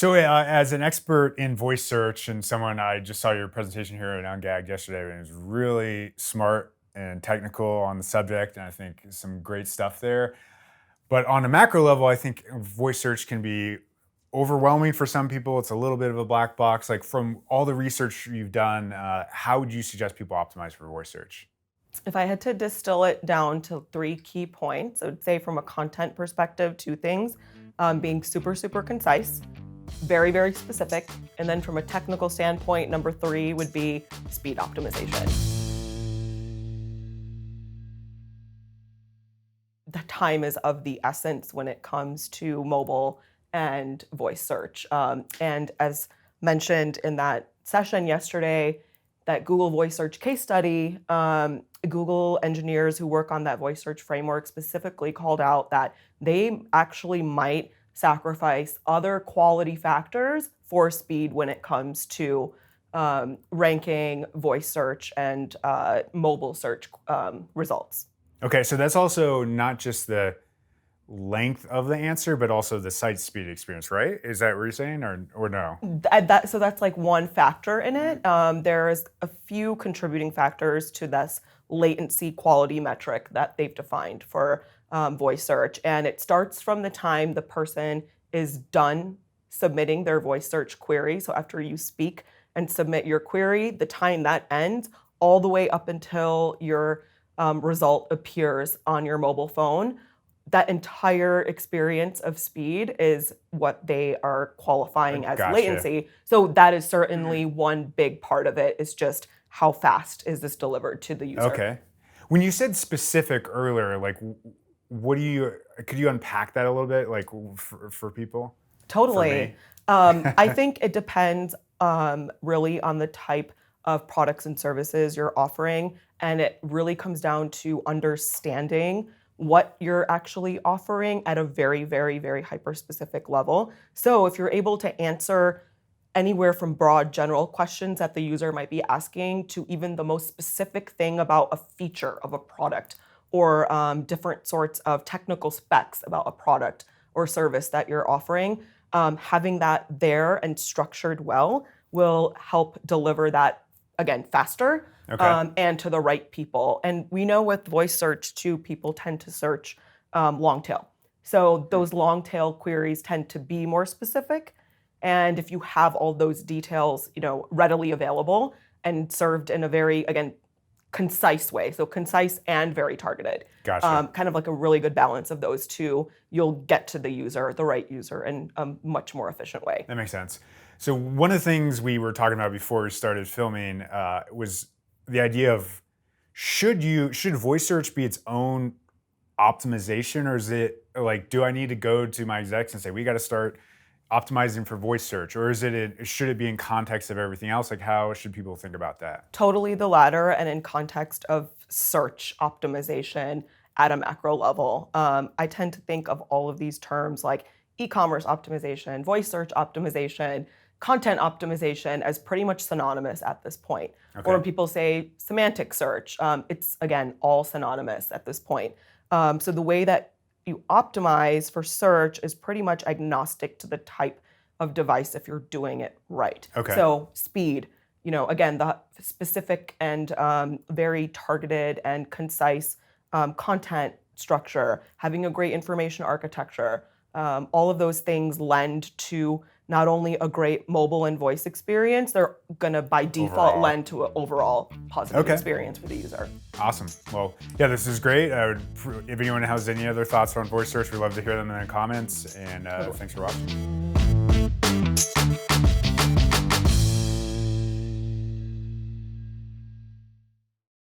So, as an expert in voice search and someone I just saw your presentation here at Ungag yesterday, and it was really smart and technical on the subject, and I think some great stuff there. But on a macro level, I think voice search can be overwhelming for some people. It's a little bit of a black box. Like from all the research you've done, how would you suggest people optimize for voice search? If I had to distill it down to three key points, I would say from a content perspective, two things, being super, super concise, very, very specific. And then from a technical standpoint, number three would be speed optimization. The time is of the essence when it comes to mobile and voice search. And as mentioned in that session yesterday, that Google voice search case study, Google engineers who work on that voice search framework specifically called out that they actually might sacrifice other quality factors for speed when it comes to ranking voice search and mobile search results. Okay, so that's also not just the length of the answer, but also the site speed experience, right? Is that what you're saying, or no? So that's like one factor in it. There's a few contributing factors to this latency quality metric that they've defined for voice search. And it starts from the time the person is done submitting their voice search query. So after you speak and submit your query, the time that ends all the way up until your result appears on your mobile phone. That entire experience of speed is what they are qualifying as Gotcha. latency. So that is certainly one big part of it, is just how fast is this delivered to the user. Okay. When you said specific earlier, like could you unpack that a little bit, like for people? Totally. I think it depends really on the type of products and services you're offering. And it really comes down to understanding what you're actually offering at a very, very, very hyper-specific level. So if you're able to answer anywhere from broad general questions that the user might be asking to even the most specific thing about a feature of a product or different sorts of technical specs about a product or service that you're offering, having that there and structured well will help deliver that, again, faster. Okay. And to the right people. And we know with voice search too, people tend to search long tail. So those long tail queries tend to be more specific. And if you have all those details, readily available and served in a very, again, concise way, so concise and very targeted, Gotcha. kind of like a really good balance of those two, you'll get to the user, the right user, in a much more efficient way. That makes sense. So one of the things we were talking about before we started filming was the idea of should voice search be its own optimization, or is it like, do I need to go to my execs and say we got to start optimizing for voice search, or should it be in context of everything else? Like, how should people think about that? Totally the latter, and in context of search optimization at a macro level. I tend to think of all of these terms like e-commerce optimization, voice search optimization, content optimization as pretty much synonymous at this point. Okay. Or when people say semantic search, it's, again, all synonymous at this point. So the way that you optimize for search is pretty much agnostic to the type of device if you're doing it right. Okay. So speed, again, the specific and very targeted and concise content structure, having a great information architecture, all of those things lend to not only a great mobile and voice experience, they're gonna by default lend to an overall positive experience for the user. Awesome. Well, yeah, this is great. If anyone has any other thoughts on voice search, we'd love to hear them in the comments. And thanks for watching.